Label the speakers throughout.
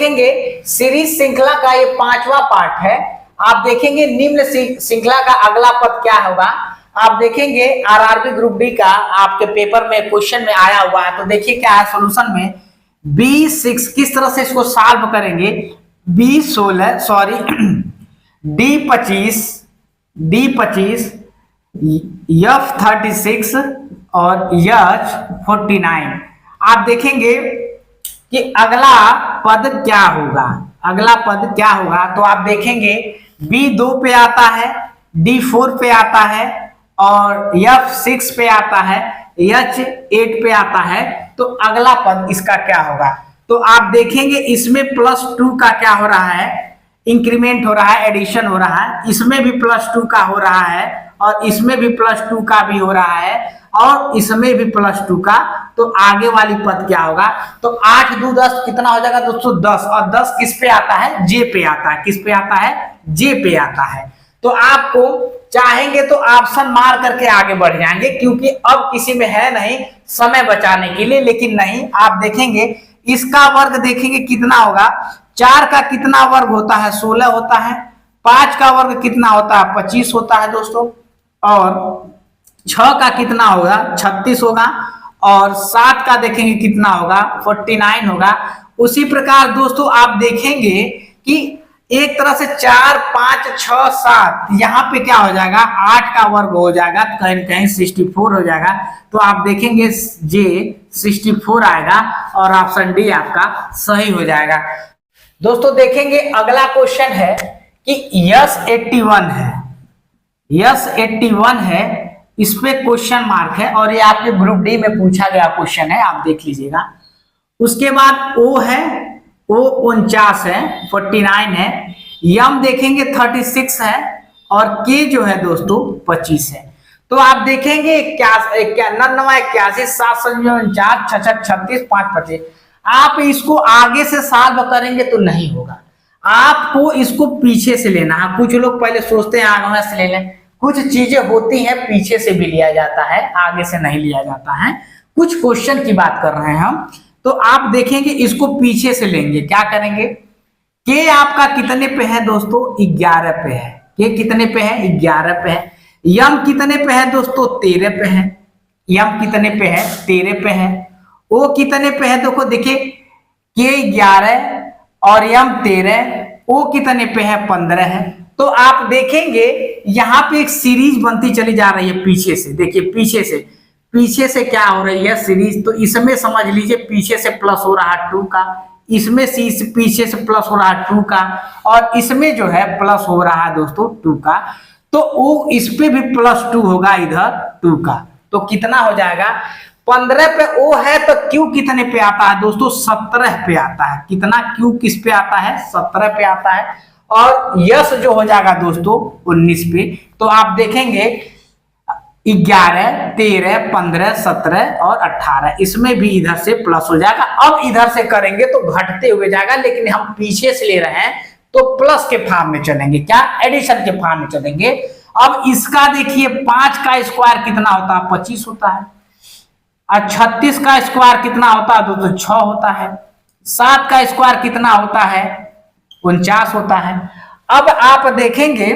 Speaker 1: देखेंगे सीरीज श्रृंखला का ये 5वां पार्ट है। आप देखेंगे निम्न श्रृंखला का अगला पद क्या होगा। आप देखेंगे आरआरबी ग्रुप डी का आपके पेपर में क्वेश्चन में आया हुआ है। तो देखिए क्या है सॉल्यूशन में B6 किस तरह से इसको सॉल्व करेंगे। B16 सॉरी D25 F36 और H49। आप देखेंगे कि अगला पद क्या होगा। अगला पद क्या होगा तो आप देखेंगे B2 पे आता है, D4 पे आता है और F6 पे आता है, H8 पे आता है। तो अगला पद इसका क्या होगा। तो आप देखेंगे इसमें +2 का क्या हो रहा है, इंक्रीमेंट हो रहा है, एडिशन हो रहा है। इसमें भी +2 का हो रहा है और इसमें भी +2 का भी हो रहा है और इसमें भी +2 का। तो आगे वाली पद क्या होगा। तो 8 2 10 कितना हो जाएगा दोस्तों 10। और 10 किस पे आता है, जे पे आता है। किस पे आता है, जे पे आता है। तो आपको चाहेंगे तो ऑप्शन मार करके आगे बढ़ जाएंगे क्योंकि अब किसी में है नहीं समय बचाने के लिए। लेकिन नहीं, आप देखेंगे इसका वर्ग देखेंगे कितना होगा। 4 का कितना वर्ग होता है, 16 होता है। 5 का वर्ग कितना होता है, 25 होता है दोस्तों। और 6 का कितना होगा, 36 होगा। और 7 का देखेंगे कितना होगा, 49 होगा। उसी प्रकार दोस्तों आप देखेंगे कि एक तरह से 4 5 6 7 यहाँ पे क्या हो जाएगा, 8 का वर्ग हो जाएगा, कहीं कहीं 64 हो जाएगा। तो आप देखेंगे जे 64 आएगा और ऑप्शन डी आपका सही हो जाएगा। दोस्तों देखेंगे अगला क्वेश्चन है कि S81 है, S81 है, इस पे क्वेश्चन मार्क है और ये आपके ग्रुप डी में पूछा गया क्वेश्चन है, आप देख लीजिएगा। उसके बाद O है, O 49 है, 49 है। यम देखेंगे 36 है और K जो है दोस्तों 25 है। तो आप देखेंगे 99 81 7 49 66 36 5 25। आप इसको आगे से सॉल्व करेंगे तो नहीं होगा, आपको इसको पीछे से लेना है। कुछ लोग पहले सोचते हैं आगे से ले लें, कुछ चीजें होती हैं पीछे से भी लिया जाता है, आगे से नहीं लिया जाता है। कुछ क्वेश्चन की बात कर रहे हैं हम। तो आप देखेंगे इसको पीछे से लेंगे, क्या करेंगे। के आपका कितने पे है दोस्तों, 11 पे है। के कितने पे है, 11 पे है। यम कितने पे है दोस्तों, 13 पे है। यम कितने पे है, 13 पे है। ओ कितने पे है, देखो देखिए के 11 और यम 13, ओ कितने पे है, 15 है। तो आप देखेंगे यहाँ पे एक सीरीज बनती चली जा रही है पीछे से। देखिए पीछे से क्या हो रही है सीरीज। तो इसमें समझ लीजिए पीछे से प्लस हो रहा है 2 का, इसमें पीछे से प्लस हो रहा है 2 का और इसमें जो है प्लस हो रहा है दोस्तों 2 का। तो वो इस पे भी +2 होगा इधर 2 का। तो कितना हो जाएगा, 15 पे O है तो Q कितने पे आता है दोस्तों, 17 पे आता है। कितना, Q किस पे आता है, 17 पे आता है। और यस जो हो जाएगा दोस्तों 19 पे। तो आप देखेंगे 11 13 15 17 और 18, इसमें भी इधर से प्लस हो जाएगा। अब इधर से करेंगे तो घटते हुए जाएगा, लेकिन हम पीछे से ले रहे हैं तो प्लस के फॉर्म में चलेंगे, क्या, एडिशन के फॉर्म में चलेंगे। अब इसका देखिए 5 का स्क्वायर कितना होता है, 25 होता है। और 36 का स्क्वायर कितना होता है दोस्तों, 6 होता है। 7 का स्क्वायर कितना होता है, 49 होता है। अब आप देखेंगे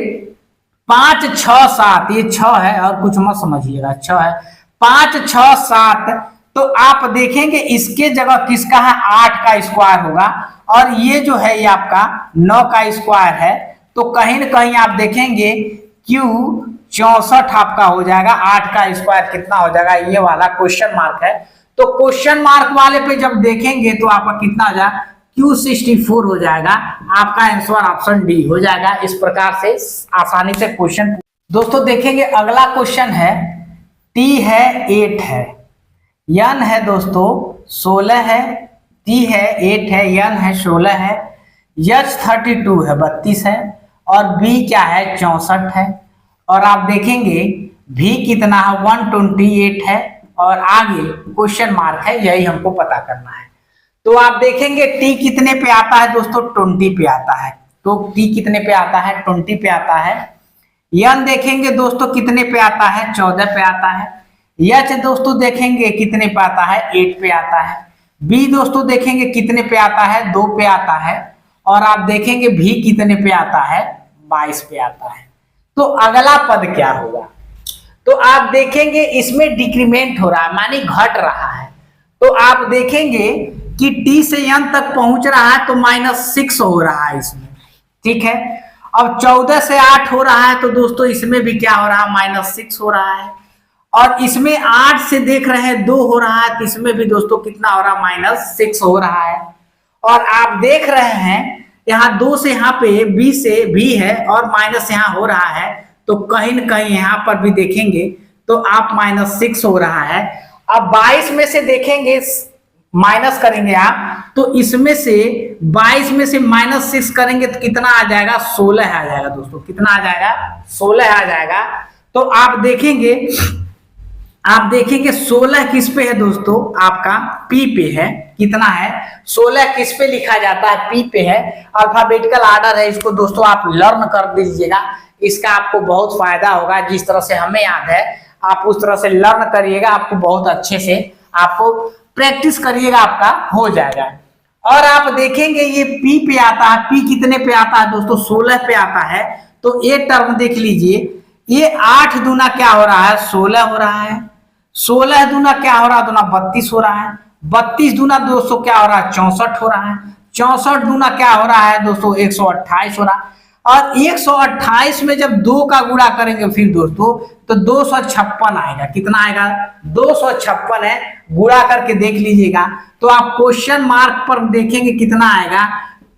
Speaker 1: 5 6 7, ये 6 है और कुछ मत समझिएगा, 6 है। 5 6 7, तो आप देखेंगे इसके जगह किसका है, 8 का स्क्वायर होगा। और ये जो है ये आपका 9 का स्क्वायर है। तो कहीं ना कहीं आप देखेंगे Q 64 आपका हो जाएगा। 8 का स्क्वायर कितना हो जाएगा, ये वाला क्वेश्चन मार्क है। तो क्वेश्चन मार्क वाले पे जब देखेंगे तो आपका कितना हो जाएगा, Q 64 हो जाएगा। आपका आंसर ऑप्शन डी हो जाएगा। इस प्रकार से आसानी से क्वेश्चन। दोस्तों देखेंगे अगला क्वेश्चन है, T है 8 है, N है दोस्तों 16 है, T है 8 है, N है 16 है, H 32 है 32 है और B क्या है 64 है। और आप देखेंगे V कितना है 128 है और आगे क्वेश्चन मार्क है, यही हमको पता करना है। तो आप देखेंगे T कितने पे आता है दोस्तों, 20 पे आता है। तो T कितने पे आता है, 20 पे आता है। N देखेंगे दोस्तों कितने पे आता है, 14 पे आता है। H दोस्तों देखेंगे कितने पे आता है, 8 पे आता है। बी दोस्तों देखेंगे कितने पे आता है, 2 पे आता है। और आप देखेंगे भी कितने पे आता है, 22 पे आता है। तो अगला पद क्या होगा, तो आप देखेंगे इसमें डिक्रीमेंट हो रहा है, माने घट रहा है। तो आप देखेंगे कि टी से एन तक पहुंच रहा है तो -6 हो रहा है इसमें, ठीक है। अब 14 से 8 हो रहा है तो दोस्तों इसमें भी क्या हो रहा है, -6 हो रहा है। और इसमें 8 से देख रहे हैं 2 हो रहा है तो इसमें भी दोस्तों कितना हो रहा है, -6 हो रहा है। और आप देख रहे हैं यहाँ 2 से यहाँ पे बी से भी है और माइनस यहाँ हो रहा है, तो कहीं न कहीं यहाँ पर भी देखेंगे तो आप -6 हो रहा है। अब 22 में से देखेंगे माइनस करेंगे आप, तो इसमें से 22 में से -6 करेंगे तो कितना आ जाएगा, 16 आ जाएगा दोस्तों। कितना आ जाएगा, 16 आ जाएगा। तो आप देखेंगे 16 किस पे है दोस्तों, आपका पी पे है। कितना है, 16 किस पे लिखा जाता है, पी पे है। अल्फाबेटिकल ऑर्डर है, इसको दोस्तों आप लर्न कर दीजिएगा, इसका आपको बहुत फायदा होगा। जिस तरह से हमें याद है आप उस तरह से लर्न करिएगा, आपको बहुत अच्छे से आपको प्रैक्टिस करिएगा, आपका हो जाएगा। और आप देखेंगे ये पी पे आता है, पी कितने पे आता है दोस्तों, 16 पे आता है। तो ये टर्म देख लीजिए, ये 8 दूना क्या हो रहा है, 16 हो रहा है। 16 दूना क्या हो रहा है, दूना 32 हो रहा है। 32 दूना दोस्तों क्या हो रहा है, 64 हो रहा है। 64 दूना क्या हो रहा है दोस्तों, 128 हो रहा है। और 128 में जब 2 का गुणा करेंगे फिर दोस्तों तो 256 आएगा। कितना आएगा, 256 है। गुणा करके देख लीजिएगा तो आप क्वेश्चन मार्क पर देखेंगे कितना आएगा,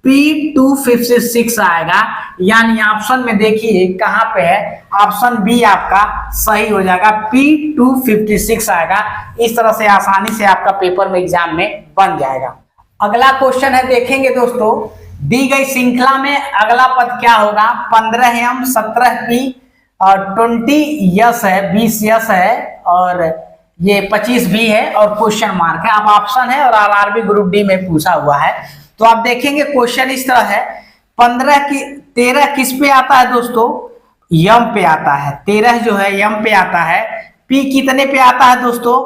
Speaker 1: P256 आएगा। यानी ऑप्शन में देखिए कहां पे है, ऑप्शन बी आपका सही हो जाएगा, P256 आएगा। इस तरह से आसानी से आपका पेपर में एग्जाम में बन जाएगा। अगला क्वेश्चन है, देखेंगे दोस्तों दी गई श्रृंखला में अगला पद क्या होगा, 15m 17p और 20 यस है, 20 यस है और ये 25 भी है और क्वेश्चन मार्क है। अब ऑप्शन है और आरआरबी ग्रुप डी में पूछा हुआ है। तो आप देखेंगे क्वेश्चन इस तरह है, 13 किस पे आता है दोस्तों, यम पे आता है। 13 जो है यम पे आता है। पी कितने पे आता है दोस्तों,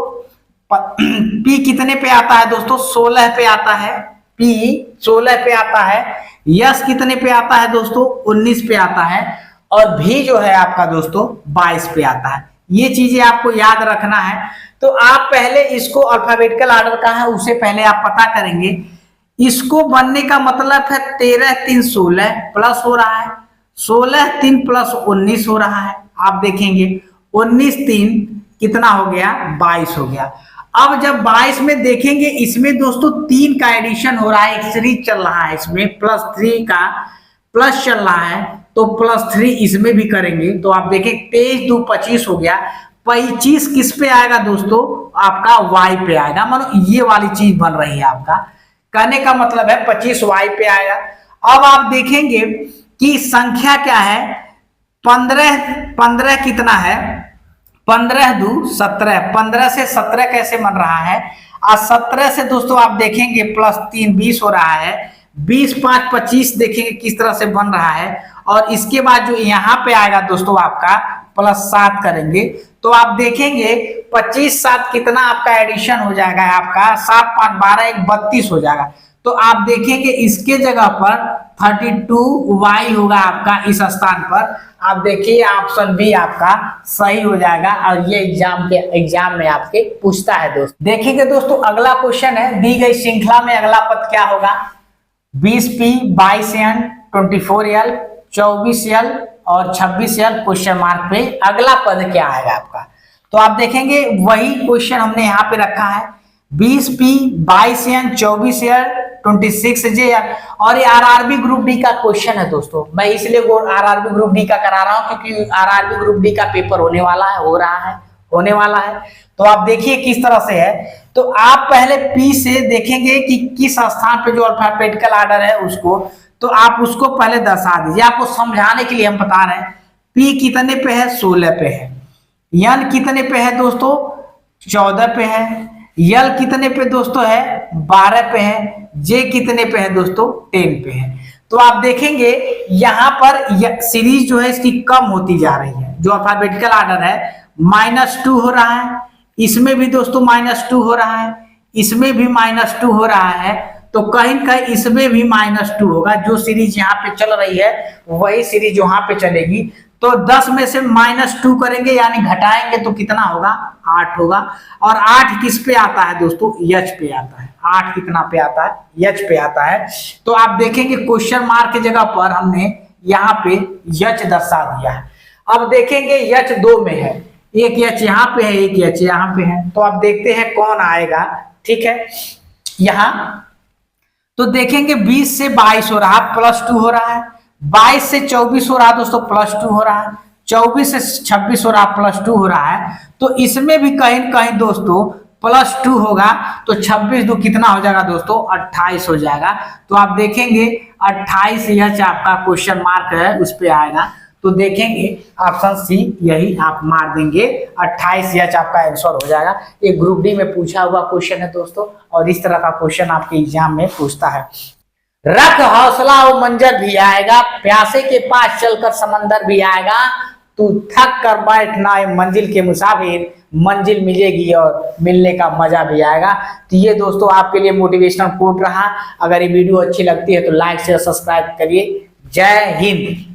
Speaker 1: पी कितने पे आता है दोस्तों, 16 पे आता है। पी 16 पे आता है। यस कितने पे आता है दोस्तों, 19 पे आता है। और भी जो है आपका दोस्तों 22 पे आता है। ये चीजें आपको याद रखना है। तो आप पहले इसको अल्फाबेटिकल ऑर्डर का है उसे पहले आप पता करेंगे। इसको बनने का मतलब है 13 3 16 प्लस हो रहा है, 16 3 प्लस 19 हो रहा है। आप देखेंगे 19 3 कितना हो गया, 22 हो गया। अब जब 22 में देखेंगे इसमें दोस्तों 3 का एडिशन हो रहा है, एक सीरीज चल रहा है, इसमें +3 का प्लस चल रहा है तो +3 इसमें भी करेंगे। तो आप देखें 23 2 25 हो गया। 25 किस पे आएगा दोस्तों, आपका y पे आएगा। मानो ये वाली चीज बन रही है, आपका कहने का मतलब है 25 y पे आएगा। अब आप देखेंगे कि संख्या क्या है, 15 कितना है, 15 2 17, 15 से 17 कैसे बन रहा है, और 17 से दोस्तों आप देखेंगे +3 20 हो रहा है। 20 5 25 देखेंगे किस तरह से बन रहा है। और इसके बाद जो यहाँ पे आएगा दोस्तों आपका +7 करेंगे तो आप देखेंगे 25 7 कितना आपका एडिशन हो जाएगा, आपका 7 5 12 1 32 हो जाएगा। तो आप देखेंगे इसके जगह पर 32y होगा आपका इस स्थान पर। आप देखिए ऑप्शन बी आपका सही हो जाएगा और ये एग्जाम में आपके पूछता है दोस्त। देखिए दोस्तों अगला क्वेश्चन है, दी गई श्रृंखला में अगला पद क्या होगा, 20p 22n 24l 24l और 26l क्वेश्चन मार्क पे अगला पद क्या आएगा आपका। तो आप देखेंगे वही क्वेश्चन हमने यहाँ पे रखा है, 20p 22n 24l 26j और ये आरआरबी ग्रुप डी का क्वेश्चन है दोस्तों। मैं इसलिए आरआरबी ग्रुप डी का करा रहा हूँ क्योंकि आरआरबी ग्रुप डी का पेपर होने वाला है, हो रहा है, होने वाला है। तो आप देखिए किस तरह से है। तो आप पहले पी से देखेंगे कि किस स्थान पे जो अल्फाबेटिकल ऑर्डर है उसको, तो आप उसको पहले दर्शा दीजिए। आपको समझाने के लिए हम बता रहे हैं, पी कितने पे है, 16 पे है। एन कितने पे है दोस्तों, 14 पे है। यल कितने पे दोस्तों है, 12 पे है। जे कितने पे है दोस्तों, 10 पे है। तो आप देखेंगे यहाँ पर सीरीज जो है इसकी कम होती जा रही है। जो अल्फाबेटिकल ऑर्डर है -2 हो रहा है, इसमें भी दोस्तों -2 हो रहा है, इसमें भी -2 हो रहा है, तो कहीं कहीं इसमें भी -2 होगा। जो सीरीज यहाँ पे चल रही है वही सीरीज वहां पे चलेगी। तो 10 में से -2 करेंगे यानी घटाएंगे तो कितना होगा, 8 होगा। और 8 किस पे आता है दोस्तों, यच पे आता है। 8 कितना पे आता है, यच पे आता है। तो आप देखेंगे क्वेश्चन मार्क की जगह पर हमने यहाँ पे यच दर्शा दिया है। अब देखेंगे यच 2 में है, एक यच यहाँ पे है, एक यच यहाँ पे है। तो आप देखते हैं कौन आएगा, ठीक है। यहाँ तो देखेंगे 20 से 22 हो रहा है, +2 हो रहा है। 22 से 24 हो रहा है दोस्तों, +2 हो रहा है। 24 से 26 हो रहा है, +2 हो रहा है। तो इसमें भी कहीं कहीं दोस्तों +2 होगा। तो 26 दो कितना हो जाएगा दोस्तों, 28 हो जाएगा। तो आप देखेंगे 28 यह आपका क्वेश्चन मार्क है उस पे आएगा। तो देखेंगे ऑप्शन सी यही आप मार देंगे, 28 यह आपका आंसर हो जाएगा। ये ग्रुप डी में पूछा हुआ क्वेश्चन है दोस्तों, और इस तरह का क्वेश्चन आपके एग्जाम में पूछता है। रख हौसला और मंजर भी आएगा, प्यासे के पास चलकर समंदर भी आएगा, तू थक कर बैठना मंजिल के मुसाफिर, मंजिल मिलेगी और मिलने का मजा भी आएगा। तो ये दोस्तों आपके लिए मोटिवेशनल कोट रहा। अगर ये वीडियो अच्छी लगती है तो लाइक शेयर सब्सक्राइब करिए। जय हिंद।